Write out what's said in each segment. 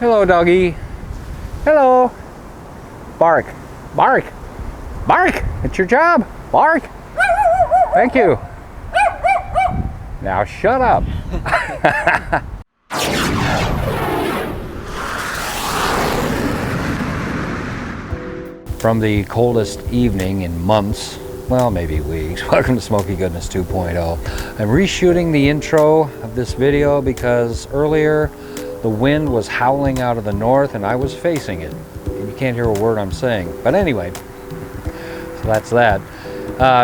Hello, doggy. Hello. Bark. Bark. Bark. It's your job. Bark. Thank you. Now shut up. From the coldest evening in months, well, maybe weeks. Welcome to Smoky Goodness 2.0. I'm reshooting the intro of this video because earlier the wind was howling out of the north and I was facing it. And you can't hear a word I'm saying. But anyway, so that's that.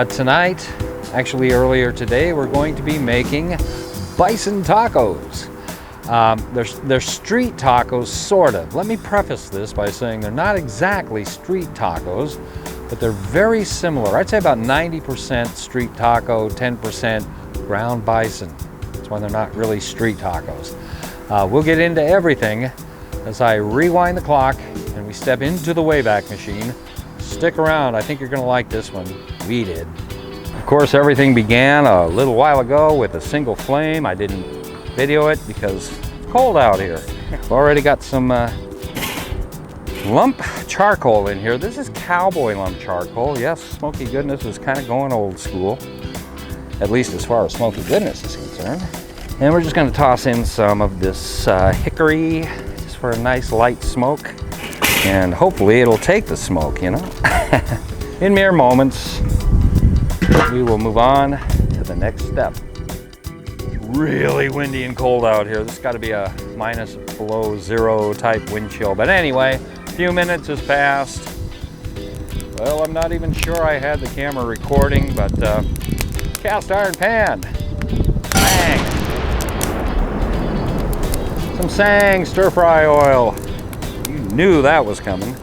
Tonight, actually earlier today, we're going to be making Bison Tacos. They're street tacos, sort of. Let me preface this by saying they're not exactly street tacos, but they're very similar. I'd say about 90% street taco, 10% ground bison. That's why they're not really street tacos. We'll get into everything as I rewind the clock and we step into the Wayback Machine. Stick around, I think you're gonna like this one. We did. Of course, everything began a little while ago with a single flame. I didn't video it because it's cold out here. I've already got some lump charcoal in here. This is cowboy lump charcoal. Yes, Smoky Goodness is kind of going old school, at least as far as Smoky Goodness is concerned. And we're just going to toss in some of this hickory just for a nice light smoke, and hopefully it'll take the smoke, you know. In mere moments we will move on to the next step. Really windy and cold out here. This has got to be a minus below zero type wind chill. But anyway, a few minutes has passed. Well, I'm not even sure I had the camera recording, but cast iron pan. Bang. Some Sang stir fry oil. You knew that was coming.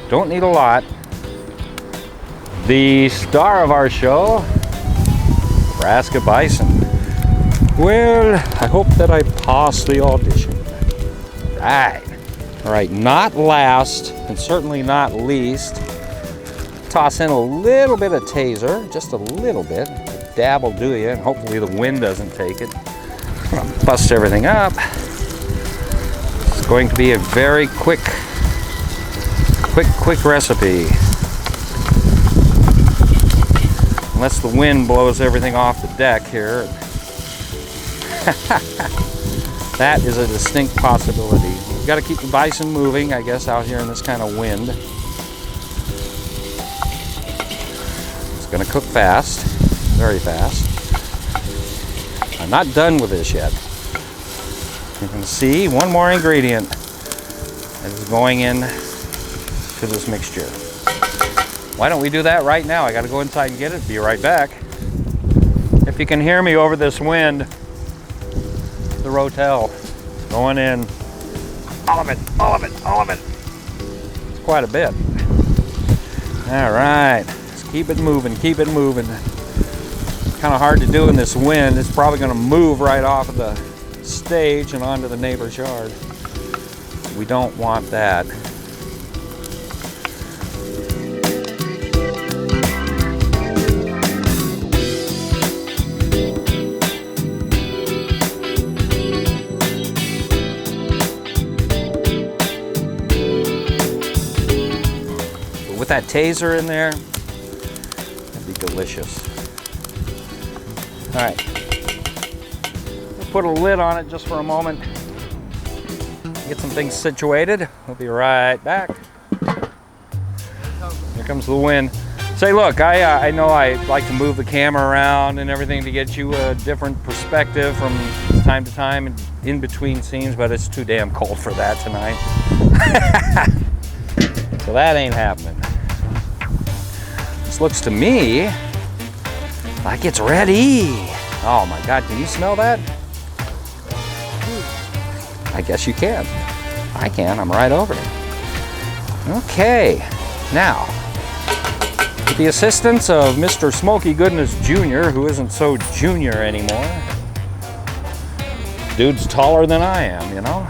Don't need a lot. The star of our show, Nebraska bison. Well, I hope that I pass the audition. Right. All right, not last and certainly not least, toss in a little bit of taser, just a little bit. A dab will do you, and hopefully the wind doesn't take it. I'm gonna bust everything up. It's going to be a very quick recipe. Unless the wind blows everything off the deck here. That is a distinct possibility. You've got to keep the bison moving, I guess, out here in this kind of wind. It's going to cook fast, very fast. I'm not done with this yet. You can see one more ingredient that is going in to this mixture. Why don't we do that right now? I got to go inside and get it. Be right back. If you can hear me over this wind, the Rotel going in. All of it, all of it, all of it. It's quite a bit. All right, let's keep it moving, keep it moving. It's kind of hard to do in this wind. It's probably going to move right off of the stage and onto the neighbor's yard. We don't want that. With that taser in there, that'd be delicious. All right, we'll put a lid on it just for a moment. Get some things situated. We'll be right back. Here comes the wind. Say, look, I know I like to move the camera around and everything to get you a different perspective from time to time in between scenes, but it's too damn cold for that tonight. So that ain't happening. This looks to me like it's ready. Oh my God, can you smell that? I guess you can. I can, I'm right over it. Okay, now, with the assistance of Mr. Smoky Goodness Jr., who isn't so junior anymore. Dude's taller than I am, you know?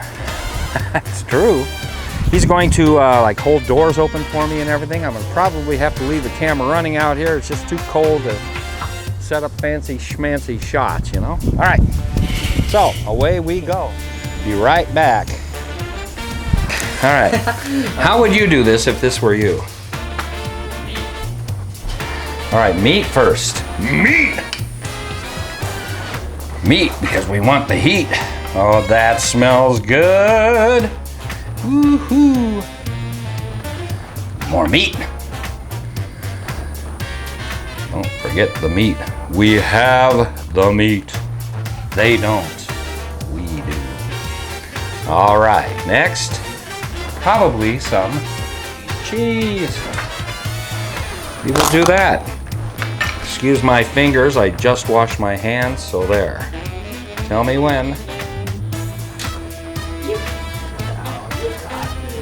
It's true. He's going to like hold doors open for me and everything. I'm gonna probably have to leave the camera running out here. It's just too cold to set up fancy schmancy shots, you know? All right, so away we go. Be right back. All right. How would you do this if this were you? All right, meat first. Meat! Meat, because we want the heat. Oh, that smells good. Woohoo! More meat. Don't forget the meat. We have the meat. They don't. We do. All right, next, probably some cheese. We will do that. Excuse my fingers, I just washed my hands, so there. Tell me when.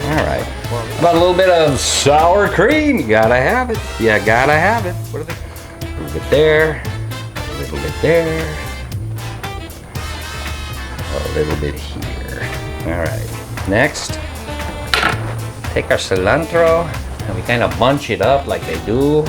All right. About a little bit of sour cream. You gotta have it. You gotta have it. What are they? A little bit there. A little bit there. A little bit here. All right. Next, take our cilantro and we kind of bunch it up like they do.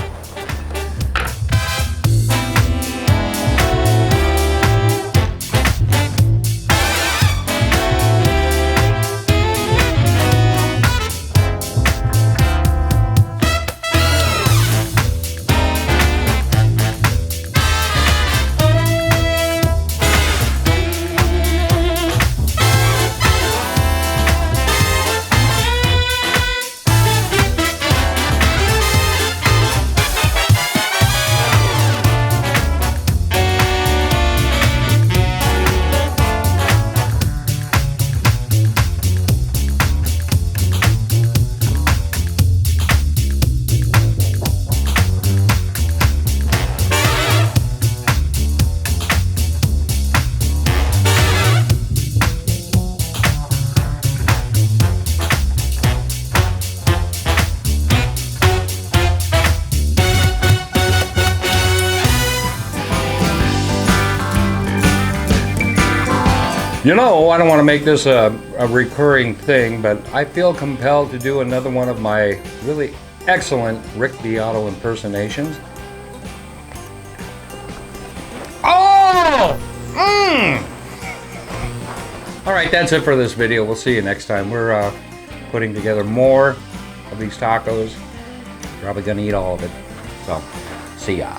You know, I don't want to make this a recurring thing, but I feel compelled to do another one of my really excellent Rick Beato impersonations. Oh! All right, that's it for this video. We'll see you next time. We're putting together more of these tacos. Probably gonna eat all of it. So, see ya.